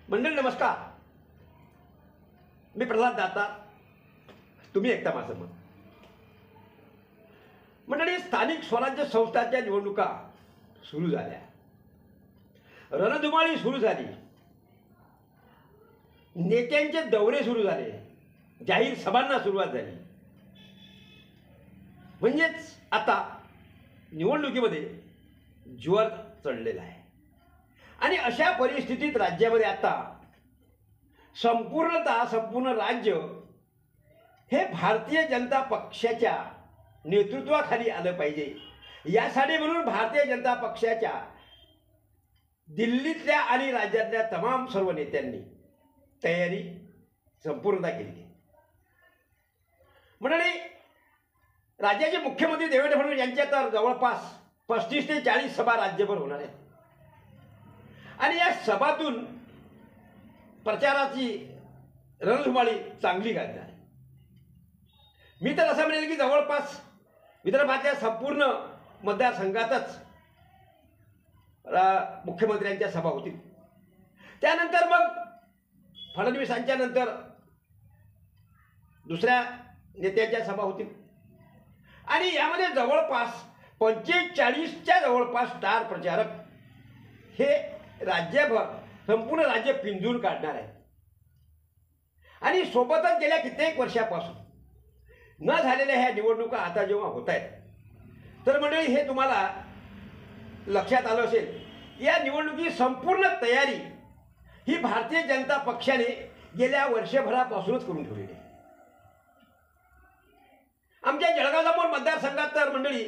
मंडळी नमस्कार. मी प्रल्हाद दाता. तुम्ही ऐकता माझं मत. मंडळी, स्थानिक स्वराज्य संस्थांच्या निवडणुका सुरू झाल्या, रणधुमाळी सुरू झाली, नेत्यांचे दौरे सुरू झाले, जाहीर सभांना सुरुवात झाली. म्हणजेच आता निवडणुकीमध्ये ज्वर चढलेला आहे. आणि अशा परिस्थितीत राज्यामध्ये आता संपूर्ण राज्य हे भारतीय जनता पक्षाच्या नेतृत्वाखाली आलं पाहिजे. यासाठी म्हणून भारतीय जनता पक्षाच्या दिल्लीतल्या आणि राज्यातल्या तमाम सर्व नेत्यांनी तयारी संपूर्णतः केली आहे. मंडळी, राज्याचे मुख्यमंत्री देवेंद्र फडणवीस यांच्या तर जवळपास 35 ते 40 सभा राज्यभर होणार आहेत. आणि या सभातून प्रचाराची रणधुमाळी चांगली गाजणार. मी तर असं म्हणेल की जवळपास विदर्भातल्या संपूर्ण मतदारसंघातच मुख्यमंत्र्यांच्या सभा होतील. त्यानंतर मग फडणवीसांच्या नंतर दुसऱ्या नेत्यांच्या सभा होतील. आणि यामध्ये जवळपास 45च्या जवळपास स्टार प्रचारक हे राज्यभर संपूर्ण राज्य पिंजून काढणार आहे. आणि सोबतच गेल्या कित्येक वर्षापासून न झालेल्या ह्या निवडणुका आता जेव्हा होत आहेत, तर मंडळी हे तुम्हाला लक्षात आलं असेल, या निवडणुकी संपूर्ण तयारी ही भारतीय जनता पक्षाने गेल्या वर्षभरापासूनच करून ठेवलेली आहे. आमच्या जळगाव जामोद मतदारसंघात तर मंडळी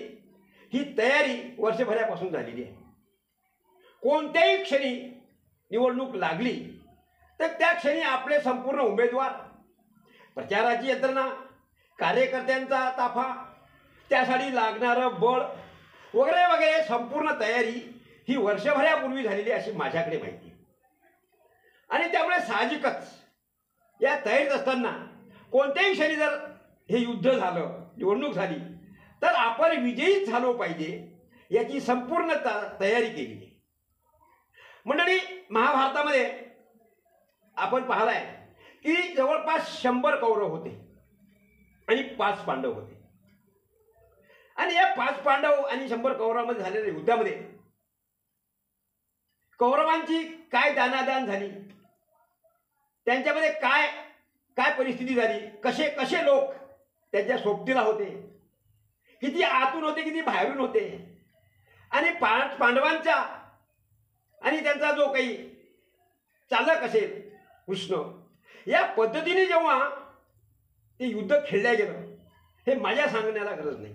ही तयारी वर्षभरापासून झालेली आहे. कोणत्याही क्षणी निवडणूक लागली तर त्या क्षणी आपले संपूर्ण उमेदवार, प्रचाराची यंत्रणा, कार्यकर्त्यांचा ताफा, त्यासाठी लागणारं बळ वगैरे वगैरे संपूर्ण तयारी ही वर्षभरापूर्वी झालेली अशी माझ्याकडे माहिती. आणि त्यामुळे साहजिकच या तयारीत असताना कोणत्याही क्षणी जर हे युद्ध झालं, निवडणूक झाली, तर आपण विजयीच झालो पाहिजे याची संपूर्ण तयारी केली आहे. मंडळी, महाभारतामध्ये आपण पाहिलाय की जवळपास 100 कौरव होते आणि 5 पांडव होते. आणि या 5 पांडव आणि 100 कौरवामध्ये झालेल्या युद्धामध्ये कौरवांची काय दानादान झाली, त्यांच्यामध्ये काय काय परिस्थिती झाली, कसे कसे लोक त्यांच्या सोबतीला होते, किती आतून होते, किती बाहेरून होते, आणि 5 पांडवांचा आणि त्यांचा जो काही चालक असेल कृष्ण, या पद्धतीने जेव्हा ते युद्ध खेळल्या गेलं, हे माझ्या सांगण्याला गरज नाही.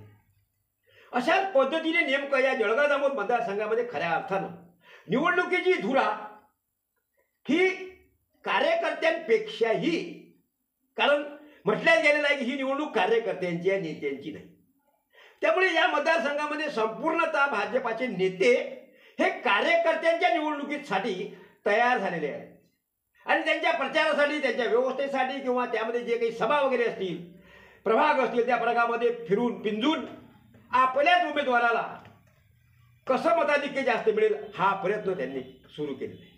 अशाच पद्धतीने नेमकं या जळगाव जामोद मतदारसंघामध्ये खऱ्या अर्थानं निवडणुकीची धुरा ही कार्यकर्त्यांपेक्षाही, कारण म्हटल्याच गेलेलं आहे की ही निवडणूक कार्यकर्त्यांची आहे, नेत्यांची नाही. त्यामुळे या मतदारसंघामध्ये संपूर्णतः भाजपाचे नेते हे कार्यकर्त्यांच्या निवडणुकीसाठी तयार झालेले आहेत. आणि त्यांच्या प्रचारासाठी, त्यांच्या व्यवस्थेसाठी किंवा त्यामध्ये जे काही सभा वगैरे असतील, प्रभाग असतील, त्या प्रभागामध्ये फिरून पिंजून आपल्याच उमेदवाराला कसं मताधिक्य जास्त मिळेल हा प्रयत्न त्यांनी सुरू केलेला आहे.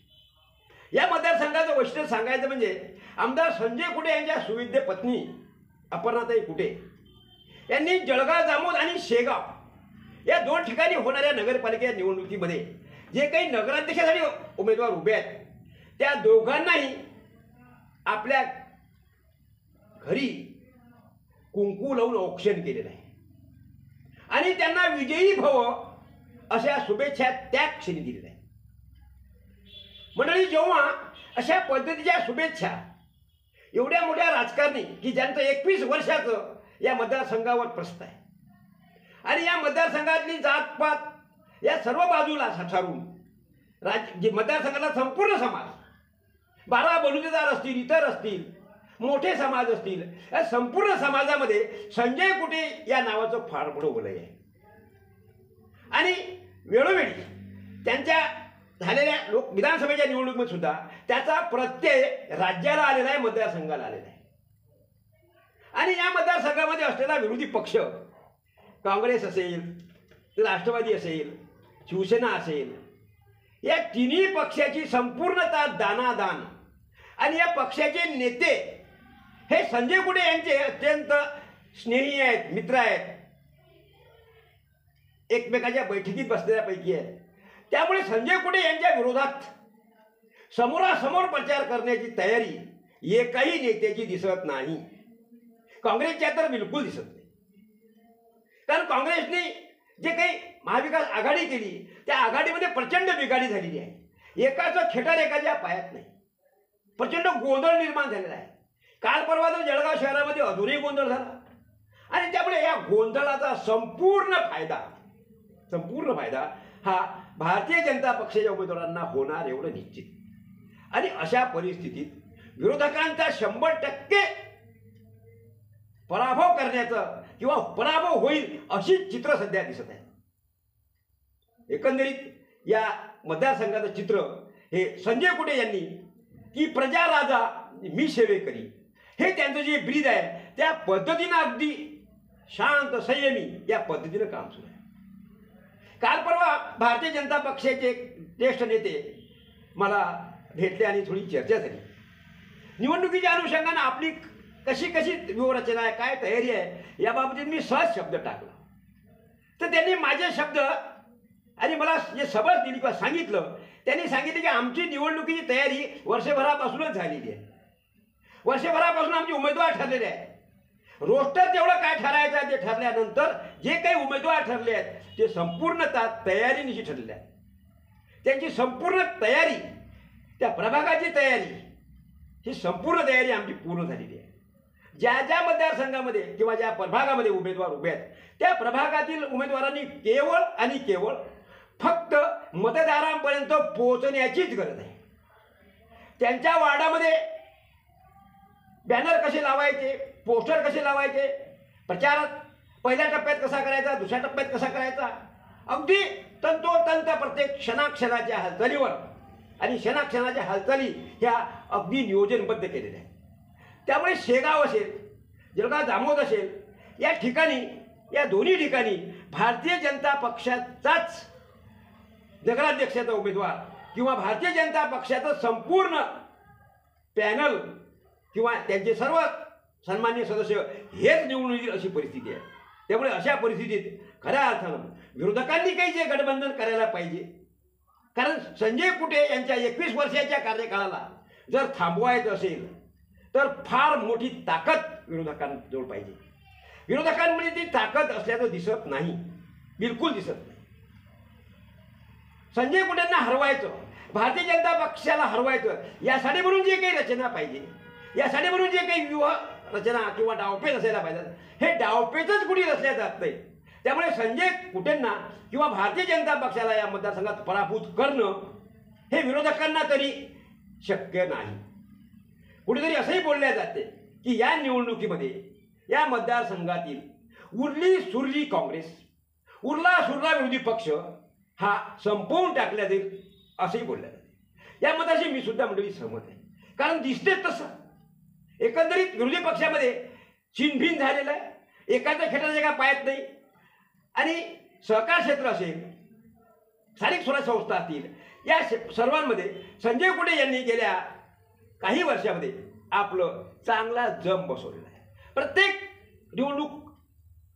या मतदारसंघाचं वैशिष्ट्य सांगायचं म्हणजे आमदार संजय कुटे यांच्या सुविद्य पत्नी अपर्णाताई कुटे यांनी जळगाव जामोद आणि शेगाव या 2 ठिकाणी होणाऱ्या नगरपालिका निवडणुकीमध्ये जे काही नगराध्यक्षासाठी उमेदवार उभे आहेत, त्या दोघांनाही आपल्या घरी कुंकू लावून औक्षण केलेलं आहे. आणि त्यांना विजयी भव अशा शुभेच्छा त्या क्षणी दिलेल्या आहेत. मंडळी, जेव्हा अशा पद्धतीच्या शुभेच्छा एवढ्या मोठ्या राजकारणी की ज्यांचं 21 वर्षाचं या मतदारसंघावर प्रस्थ आहे, आणि या मतदारसंघातली जातपात या सर्व बाजूला सारून जे मतदारसंघाला संपूर्ण समाज, 12 बलुतेदार असतील, इतर असतील, मोठे समाज असतील, या संपूर्ण समाजामध्ये संजय कुटे या नावाचं फार मोठं वलय आहे. आणि वेळोवेळी त्यांच्या झालेल्या विधानसभेच्या निवडणुकीमध्ये सुद्धा त्याचा प्रत्यय राज्याला आलेला आहे, मतदारसंघाला आलेला आहे. आणि या मतदारसंघामध्ये असलेला विरोधी पक्ष, काँग्रेस असेल, राष्ट्रवादी असेल, शिवसेना असेल, या तिन्ही पक्षाची संपूर्णता दानादान आणि या पक्षाचे नेते हे संजय कुटे यांचे अत्यंत स्नेही आहेत, मित्र आहेत, एकमेकाच्या बैठकीत बसलेल्यापैकी आहेत. त्यामुळे संजय कुटे यांच्या विरोधात समोरासमोर प्रचार करण्याची तयारी एकाही नेत्याची दिसत नाही. काँग्रेसच्या तर बिलकुल दिसत नाही. कारण काँग्रेसने जे काही महाविकास आघाडी केली त्या आघाडीमध्ये प्रचंड बिघाडी झालेली आहे. एकाचं खेटर एकाच्या पायात नाही. प्रचंड गोंधळ निर्माण झालेला आहे. काल परवा तर जळगाव शहरामध्ये अजूनही गोंधळ झाला आणि त्यामुळे या गोंधळाचा संपूर्ण फायदा हा भारतीय जनता पक्षाच्या उमेदवारांना होणार एवढं निश्चित. आणि अशा परिस्थितीत विरोधकांचा 100% पराभव करण्याचं किंवा पराभव होईल अशी चित्र सध्या दिसत आहे. एकंदरीत या मतदारसंघाचं चित्र हे संजय कुटे यांनी की प्रजा राजा मी सेवेकरी हे त्यांचं जे ब्रीद आहे त्या पद्धतीनं अगदी शांत संयमी या पद्धतीनं काम सुरू आहे. काल परवा भारतीय जनता पक्षाचे ज्येष्ठ नेते मला भेटले आणि थोडी चर्चा झाली. निवडणुकीच्या अनुषंगानं आपली कशी व्यूहरचना आहे, काय तयारी आहे याबाबतीत मी सहज शब्द टाकला. तर त्यांनी माझे शब्द आणि मला जे सबळ दिली किंवा सांगितलं, त्यांनी सांगितलं की आमची निवडणुकीची तयारी वर्षभरापासूनच झालेली आहे. वर्षभरापासून आमचे उमेदवार ठरलेले आहेत. रोस्टर तेवढं काय ठरायचं आहे ते ठरल्यानंतर जे काही उमेदवार ठरले आहेत ते संपूर्णतः तयारीनिशी ठरलेले आहेत. त्यांची संपूर्ण तयारी, त्या प्रभागाची तयारी, ही संपूर्ण तयारी आमची पूर्ण झालेली आहे. ज्या ज्या मतदारसंघामध्ये किंवा ज्या प्रभागामध्ये उमेदवार उभे आहेत त्या प्रभागातील उमेदवारांनी केवळ फक्त मतदारांपर्यंत पोहोचण्याचीच गरज आहे. त्यांच्या वार्डामध्ये बॅनर कसे लावायचे, पोस्टर कसे लावायचे, प्रचारात पहिल्या टप्प्यात कसा करायचा, दुसऱ्या टप्प्यात कसा करायचा, अगदी तंतोतंत प्रत्येक क्षणाक्षणाच्या हालचालीवर आणि क्षणाक्षणाच्या हालचाली ह्या अगदी नियोजनबद्ध केलेल्या आहेत. त्यामुळे शेगाव असेल, जळगाव जामोद असेल, या ठिकाणी, या दोन्ही ठिकाणी भारतीय जनता पक्षाचाच नगराध्यक्षाचा उमेदवार किंवा भारतीय जनता पक्षाचं संपूर्ण पॅनल किंवा त्यांचे सर्व सन्मान्य सदस्य हेच निवडून येईल अशी परिस्थिती आहे. त्यामुळे अशा परिस्थितीत खऱ्या अर्थानं विरोधकांनी काही जे गठबंधन करायला पाहिजे, कारण संजय कुटे यांच्या 21 वर्षाच्या कार्यकाळाला जर थांबवायचं असेल तर फार मोठी ताकद विरोधकांजवळ पाहिजे. विरोधकांमध्ये ती ताकद असल्याचं दिसत नाही, बिलकुल दिसत नाही. संजय कुटेंना हरवायचं, भारतीय जनता पक्षाला हरवायचं, यासाठी म्हणून जे काही रचना पाहिजे, यासाठी म्हणून जे काही व्यूह रचना किंवा डावपेच असायला पाहिजे, हे डावपेचच कुणी रचल्या जात नाही. त्यामुळे संजय कुटेंना किंवा भारतीय जनता पक्षाला या मतदारसंघात पराभूत करणं हे विरोधकांना तरी शक्य नाही. कुठेतरी असंही बोलले जाते की या निवडणुकीमध्ये या मतदारसंघातील उरली सुरली काँग्रेस, उरला सुरला विरोधी पक्ष हा संपवून टाकला जाईल असंही बोलले जाते. या मताशी मी सुद्धा मंडळी सहमत आहे. कारण दिसते तसं एकंदरीत विरोधी पक्षामध्ये छिनभिन झालेलं आहे. एकाच्या खेटाच्या एका पायात नाही. आणि सहकार क्षेत्र असेल, स्थानिक स्वराज्य संस्था असतील, या सर्वांमध्ये संजय कुटे यांनी गेल्या काही वर्षामध्ये आपलं चांगला जम बसवलेला आहे. प्रत्येक निवडणूक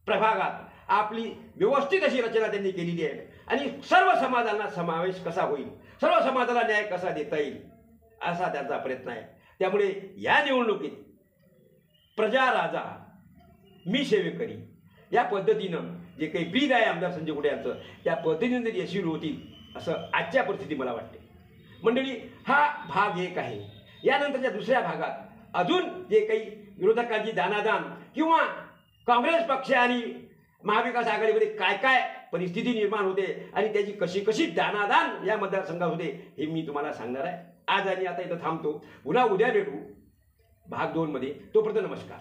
प्रभागात आपली व्यवस्थित अशी रचना त्यांनी केलेली आहे आणि सर्व समाजांना समावेश कसा होईल, सर्व समाजाला न्याय कसा देता येईल असा त्यांचा प्रयत्न आहे. त्यामुळे या निवडणुकीत प्रजा राजा मी सेवेकरी या पद्धतीनं जे काही ब्रीद आहे आमदार संजय कुटे यांचं, त्या पद्धतीने जर यशस्वी होतील असं आजच्या परिस्थिती मला वाटते. मंडळी, हा भाग 1 आहे. यानंतरच्या दुसऱ्या भागात अजून जे काही विरोधकांची दानादान किंवा काँग्रेस पक्ष आणि महाविकास आघाडीमध्ये काय परिस्थिती निर्माण होते आणि त्याची कशी दानादान या मतदारसंघात होते हे मी तुम्हाला सांगणार आहे. आज आणि आता इथं थांबतो. पुन्हा उद्या भेटू भाग 2 मध्ये. तोपर्यंत नमस्कार.